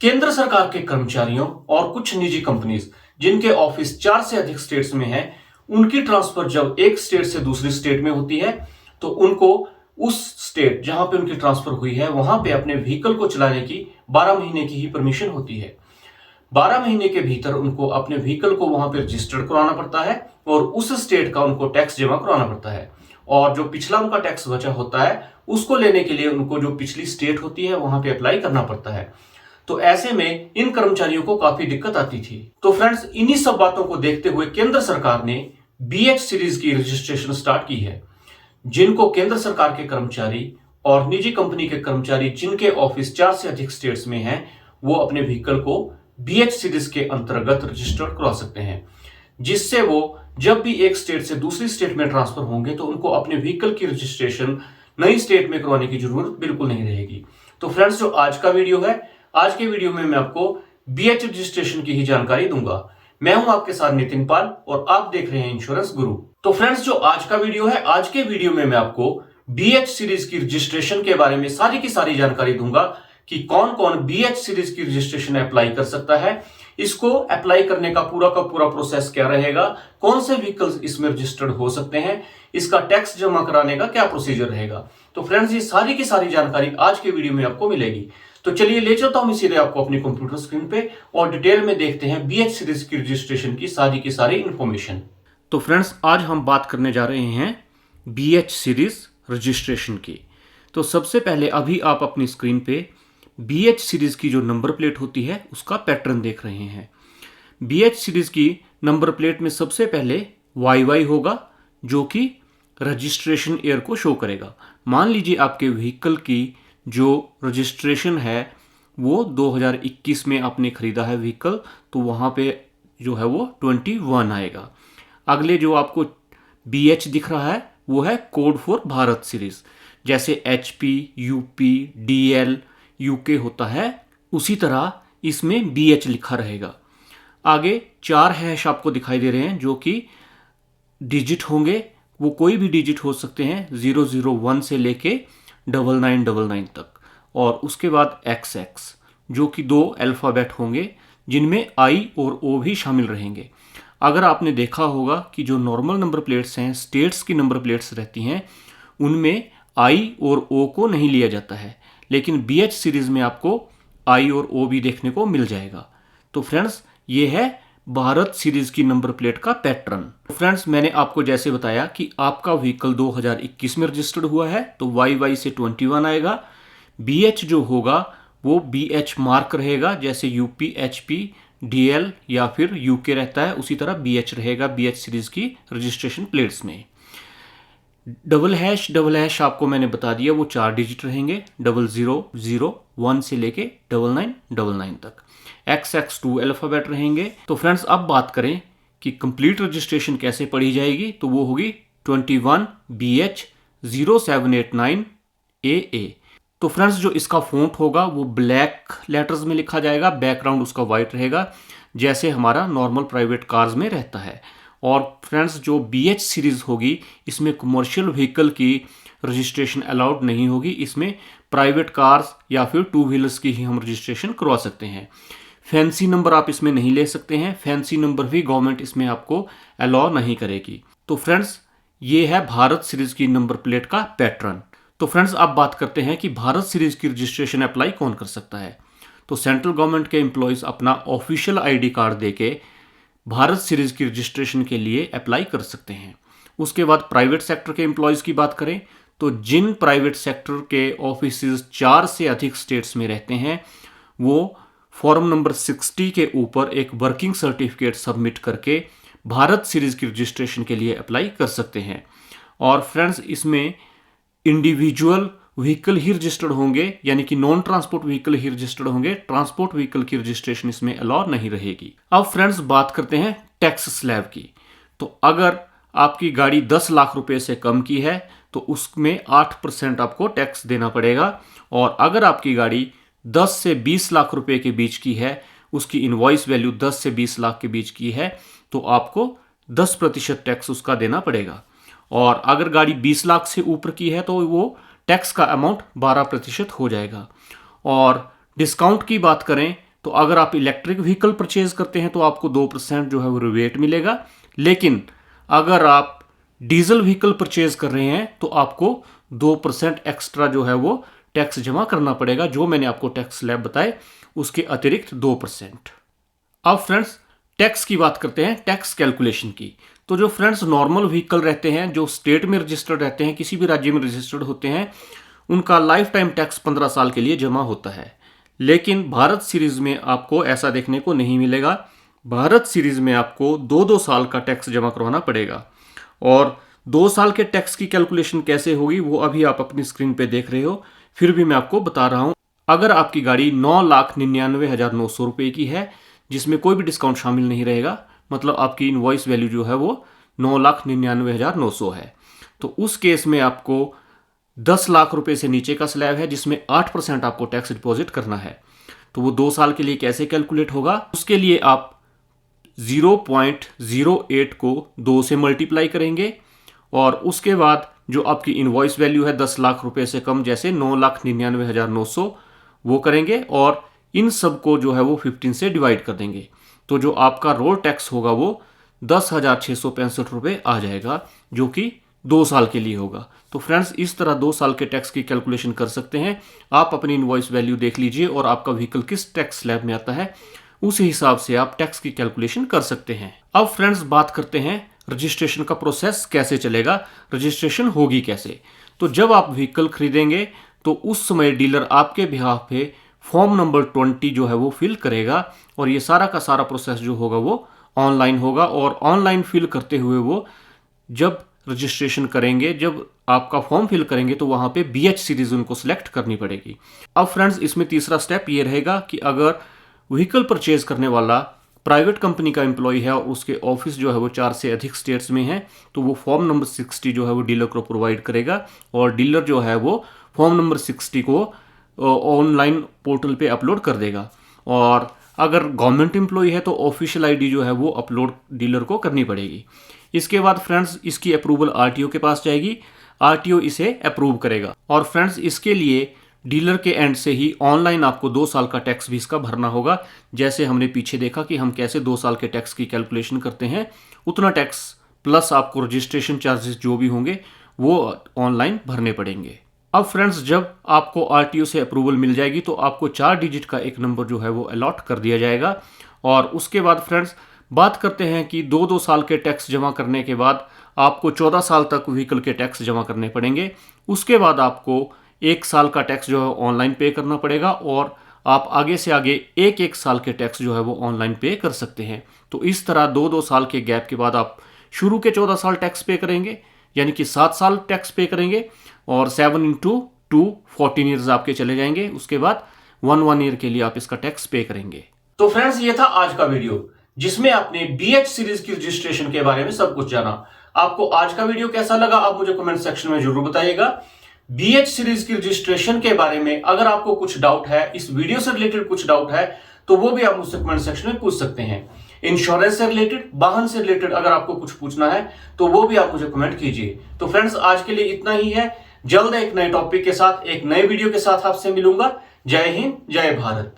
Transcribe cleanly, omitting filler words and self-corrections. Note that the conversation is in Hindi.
केंद्र सरकार के कर्मचारियों और कुछ निजी कंपनीज जिनके ऑफिस 4 से अधिक स्टेट्स में है, उनकी ट्रांसफर जब एक स्टेट से दूसरी स्टेट में होती है तो उनको उस स्टेट जहां पे उनकी ट्रांसफर हुई है वहां पे अपने व्हीकल को चलाने की 12 महीने की ही परमिशन होती है। 12 महीने के भीतर उनको अपने व्हीकल को वहां पे रजिस्टर्ड करवाना पड़ता है और उस स्टेट का उनको टैक्स जमा करवाना पड़ता है। और जो पिछला उनका टैक्स बचा होता है उसको लेने के लिए उनको जो पिछली स्टेट होती है वहां पे अप्लाई करना पड़ता है। तो ऐसे में इन कर्मचारियों को काफी दिक्कत आती थी। तो फ्रेंड्स, इन्हीं सब बातों को देखते हुए केंद्र सरकार ने BH सीरीज की रजिस्ट्रेशन स्टार्ट की है, जिनको केंद्र सरकार के कर्मचारी और निजी कंपनी के कर्मचारी जिनके ऑफिस 4 से अधिक स्टेट्स में हैं, वो अपने व्हीकल को BH सीरीज के अंतर्गत रजिस्टर्ड करवा सकते हैं, जिससे वो जब भी एक स्टेट से दूसरी स्टेट में ट्रांसफर होंगे तो उनको अपने व्हीकल की रजिस्ट्रेशन नई स्टेट में करवाने की जरूरत बिल्कुल नहीं रहेगी। तो फ्रेंड्स, जो आज का वीडियो है, आज के वीडियो में मैं आपको BH रजिस्ट्रेशन की ही जानकारी दूंगा। मैं हूं आपके साथ नितिन पाल और आप देख रहे हैं इंश्योरेंस गुरु। तो फ्रेंड्स, जो आज का वीडियो है, आज के वीडियो में मैं आपको BH सीरीज की रजिस्ट्रेशन के बारे में सारी की सारी जानकारी दूंगा कि कौन कौन BH सीरीज की रजिस्ट्रेशन अप्लाई कर सकता है, इसको अप्लाई करने का पूरा प्रोसेस क्या रहेगा, कौन से व्हीकल्स इसमें रजिस्टर्ड हो सकते हैं, इसका टैक्स जमा कराने का क्या प्रोसीजर रहेगा। तो फ्रेंड्स, ये सारी की सारी जानकारी आज के वीडियो में आपको मिलेगी। तो चलिए ले चलता हूं सीधे आपको अपनी कंप्यूटर स्क्रीन पे और डिटेल में देखते हैं BH सीरीज की रजिस्ट्रेशन की सारी इंफॉर्मेशन। तो फ्रेंड्स, आज हम बात करने जा रहे हैं BH सीरीज रजिस्ट्रेशन की। तो सबसे पहले अभी आप अपनी स्क्रीन पे BH सीरीज की जो नंबर प्लेट होती है उसका पैटर्न देख रहे हैं। BH सीरीज की नंबर प्लेट में सबसे पहले YY होगा, जो कि रजिस्ट्रेशन ईयर को शो करेगा। मान लीजिए आपके व्हीकल की जो रजिस्ट्रेशन है वो 2021 में आपने खरीदा है व्हीकल, तो वहाँ पे जो है वो 21 आएगा। अगले जो आपको BH दिख रहा है वो है कोड फॉर भारत सीरीज, जैसे HP, UP, DL, UK होता है, उसी तरह इसमें BH लिखा रहेगा। आगे 4 हैश आपको दिखाई दे रहे हैं जो कि डिजिट होंगे, वो कोई भी डिजिट हो सकते हैं, 001 से लेके 9999 तक। और उसके बाद XX जो कि 2 अल्फ़ाबेट होंगे जिनमें I और O भी शामिल रहेंगे। अगर आपने देखा होगा कि जो नॉर्मल नंबर प्लेट्स हैं, स्टेट्स की नंबर प्लेट्स रहती हैं, उनमें I और O को नहीं लिया जाता है, लेकिन BH सीरीज में आपको I और O भी देखने को मिल जाएगा। तो फ्रेंड्स, ये है भारत सीरीज की नंबर प्लेट का पैटर्न। फ्रेंड्स, मैंने आपको जैसे बताया कि आपका व्हीकल 2021 में रजिस्टर्ड हुआ है तो YY से 21 आएगा। BH जो होगा वो BH मार्क रहेगा, जैसे UP, HP, DL या फिर UK रहता है, उसी तरह BH रहेगा BH सीरीज की रजिस्ट्रेशन प्लेट्स में। डबल हैश आपको मैंने बता दिया, वो 4 डिजिट रहेंगे, 0001 से लेके 9999 तक। XX 2 अल्फ़ाबेट रहेंगे। तो फ्रेंड्स, अब बात करें कि कंप्लीट रजिस्ट्रेशन कैसे पढ़ी जाएगी, तो वो होगी 21 BH 0789 AA। तो फ्रेंड्स, जो इसका फॉन्ट होगा वो ब्लैक लेटर्स में लिखा जाएगा, बैकग्राउंड उसका वाइट रहेगा, जैसे हमारा नॉर्मल प्राइवेट कार्स में रहता है। और फ्रेंड्स, जो BH सीरीज होगी इसमें कमर्शियल व्हीकल की रजिस्ट्रेशन अलाउड नहीं होगी, इसमें प्राइवेट कार्स या फिर 2 व्हीलर्स की ही हम रजिस्ट्रेशन करवा सकते हैं। फैंसी नंबर आप इसमें नहीं ले सकते हैं, फैंसी नंबर भी गवर्नमेंट इसमें आपको अलाउ नहीं करेगी। तो फ्रेंड्स, ये है भारत सीरीज की नंबर प्लेट का पैटर्न। तो फ्रेंड्स, अब बात करते हैं कि भारत सीरीज की रजिस्ट्रेशन अप्लाई कौन कर सकता है। तो सेंट्रल गवर्नमेंट के एम्प्लॉयज़ अपना ऑफिशियल ID कार्ड देके भारत सीरीज की रजिस्ट्रेशन के लिए अप्लाई कर सकते हैं। उसके बाद प्राइवेट सेक्टर के एम्प्लॉयज़ की बात करें तो जिन प्राइवेट सेक्टर के ऑफिसेज 4 से अधिक स्टेट्स में रहते हैं, वो फॉर्म नंबर 60 के ऊपर एक वर्किंग सर्टिफिकेट सबमिट करके भारत सीरीज की रजिस्ट्रेशन के लिए अप्लाई कर सकते हैं। और फ्रेंड्स, इसमें इंडिविजुअल व्हीकल ही रजिस्टर्ड होंगे, यानी कि नॉन ट्रांसपोर्ट व्हीकल ही रजिस्टर्ड होंगे, ट्रांसपोर्ट व्हीकल की रजिस्ट्रेशन इसमें अलाउ नहीं रहेगी। अब फ्रेंड्स, बात करते हैं टैक्स स्लैब की। तो अगर आपकी गाड़ी 10 लाख रुपए से कम की है तो उसमें 8% आपको टैक्स देना पड़ेगा। और अगर आपकी गाड़ी 10 से 20 लाख रुपए के बीच की है, उसकी इनवॉइस वैल्यू 10 से 20 लाख के बीच की है, तो आपको 10% टैक्स उसका देना पड़ेगा। और अगर गाड़ी 20 लाख से ऊपर की है तो वो टैक्स का अमाउंट 12% हो जाएगा। और डिस्काउंट की बात करें तो अगर आप इलेक्ट्रिक व्हीकल परचेज करते हैं तो आपको 2% जो है वो रिबेट मिलेगा, लेकिन अगर आप डीजल व्हीकल परचेज कर रहे हैं तो आपको 2% एक्स्ट्रा जो है वो टैक्स जमा करना पड़ेगा, जो मैंने आपको टैक्स स्लैब बताए उसके अतिरिक्त 2%। अब फ्रेंड्स टैक्स की बात करते हैं, टैक्स कैलकुलेशन की। तो जो फ्रेंड्स नॉर्मल व्हीकल रहते हैं, जो स्टेट में रजिस्टर्ड रहते हैं, किसी भी राज्य में रजिस्टर्ड होते हैं, उनका लाइफ टाइम टैक्स 15 साल के लिए जमा होता है। लेकिन भारत सीरीज में आपको ऐसा देखने को नहीं मिलेगा। भारत सीरीज में आपको 2-2 साल का टैक्स जमा करवाना पड़ेगा। और 2 साल के टैक्स की कैलकुलेशन कैसे होगी वो अभी आप अपनी स्क्रीन पे देख रहे हो, फिर भी मैं आपको बता रहा हूं। अगर आपकी गाड़ी 9,99,900 रुपए की है, जिसमें कोई भी डिस्काउंट शामिल नहीं रहेगा, मतलब आपकी इनवॉइस वैल्यू जो है वो 9,99,900 है, तो उस केस में आपको 10 लाख रुपए से नीचे का स्लैब है, जिसमें 8% आपको टैक्स डिपॉजिट करना है। तो वो 2 साल के लिए कैसे कैलकुलेट होगा, उसके लिए आप 0.08 को 2 से मल्टीप्लाई करेंगे और उसके बाद जो आपकी इनवॉइस वैल्यू है 10 लाख रुपए से कम, जैसे 9,99,900, वो करेंगे और इन सब को जो है वो 15 से डिवाइड कर देंगे। तो जो आपका रोड टैक्स होगा वो 10,665 रुपये आ जाएगा, जो कि 2 साल के लिए होगा। तो फ्रेंड्स इस तरह 2 साल के टैक्स की कैलकुलेशन कर सकते हैं। आप अपनी इनवॉइस वैल्यू देख लीजिए और आपका व्हीकल किस टैक्स स्लैब में आता है, उसी हिसाब से आप टैक्स की कैलकुलेशन कर सकते हैं। अब फ्रेंड्स बात करते हैं रजिस्ट्रेशन का प्रोसेस कैसे चलेगा, रजिस्ट्रेशन होगी कैसे। तो जब आप व्हीकल खरीदेंगे तो उस समय डीलर आपके बिहाफ पे फॉर्म नंबर 20 जो है वो फिल करेगा और ये सारा का सारा प्रोसेस जो होगा वो ऑनलाइन होगा। और ऑनलाइन फिल करते हुए वो जब रजिस्ट्रेशन करेंगे, जब आपका फॉर्म फिल करेंगे, तो वहां पे BH सीरीज उनको सिलेक्ट करनी पड़ेगी। अब फ्रेंड्स इसमें तीसरा स्टेप ये रहेगा कि अगर व्हीकल परचेज करने वाला प्राइवेट कंपनी का एम्प्लॉय है और उसके ऑफिस जो है वो 4 से अधिक स्टेट्स में है, तो वो फॉर्म नंबर 60 जो है वो डीलर को प्रोवाइड करेगा और डीलर जो है वो फॉर्म नंबर 60 को ऑनलाइन पोर्टल पे अपलोड कर देगा। और अगर गवर्नमेंट एम्प्लॉय है तो ऑफिशियल आईडी जो है वो अपलोड डीलर को करनी पड़ेगी। इसके बाद फ्रेंड्स इसकी अप्रूवल RTO के पास जाएगी, RTO इसे अप्रूव करेगा और फ्रेंड्स इसके लिए डीलर के एंड से ही ऑनलाइन आपको 2 साल का टैक्स भी इसका भरना होगा। जैसे हमने पीछे देखा कि हम कैसे 2 साल के टैक्स की कैलकुलेशन करते हैं, उतना टैक्स प्लस आपको रजिस्ट्रेशन चार्जेस जो भी होंगे वो ऑनलाइन भरने पड़ेंगे। अब फ्रेंड्स जब आपको RTO से अप्रूवल मिल जाएगी तो आपको 4 डिजिट का एक नंबर जो है वो अलॉट कर दिया जाएगा। और उसके बाद फ्रेंड्स बात करते हैं कि 2-2 साल के टैक्स जमा करने के बाद आपको 14 साल तक व्हीकल के टैक्स जमा करने पड़ेंगे। उसके बाद आपको 1 साल का टैक्स जो है ऑनलाइन पे करना पड़ेगा और आप आगे से आगे 1-1 साल के टैक्स जो है वो ऑनलाइन पे कर सकते हैं। तो इस तरह 2-2 साल के गैप के बाद आप शुरू के 14 साल टैक्स पे करेंगे, यानी कि 7 साल टैक्स पे करेंगे और 7 × 2 14 ईयर्स आपके चले जाएंगे। उसके बाद 1 ईयर के लिए आप इसका टैक्स पे करेंगे। तो फ्रेंड्स ये था आज का वीडियो जिसमें आपने BH सीरीज की रजिस्ट्रेशन के बारे में सब कुछ जाना। आपको आज का वीडियो कैसा लगा आप मुझे कमेंट सेक्शन में जरूर बताइएगा। BH सीरीज की रजिस्ट्रेशन के बारे में अगर आपको कुछ डाउट है, इस वीडियो से रिलेटेड कुछ डाउट है, तो वो भी आप मुझसे कमेंट सेक्शन में पूछ सकते हैं। इंश्योरेंस से रिलेटेड, वाहन से रिलेटेड अगर आपको कुछ पूछना है तो वो भी आप मुझे कमेंट कीजिए। तो फ्रेंड्स आज के लिए इतना ही है। जल्द एक नए टॉपिक के साथ, एक नए वीडियो के साथ आपसे मिलूंगा। जय हिंद, जय भारत।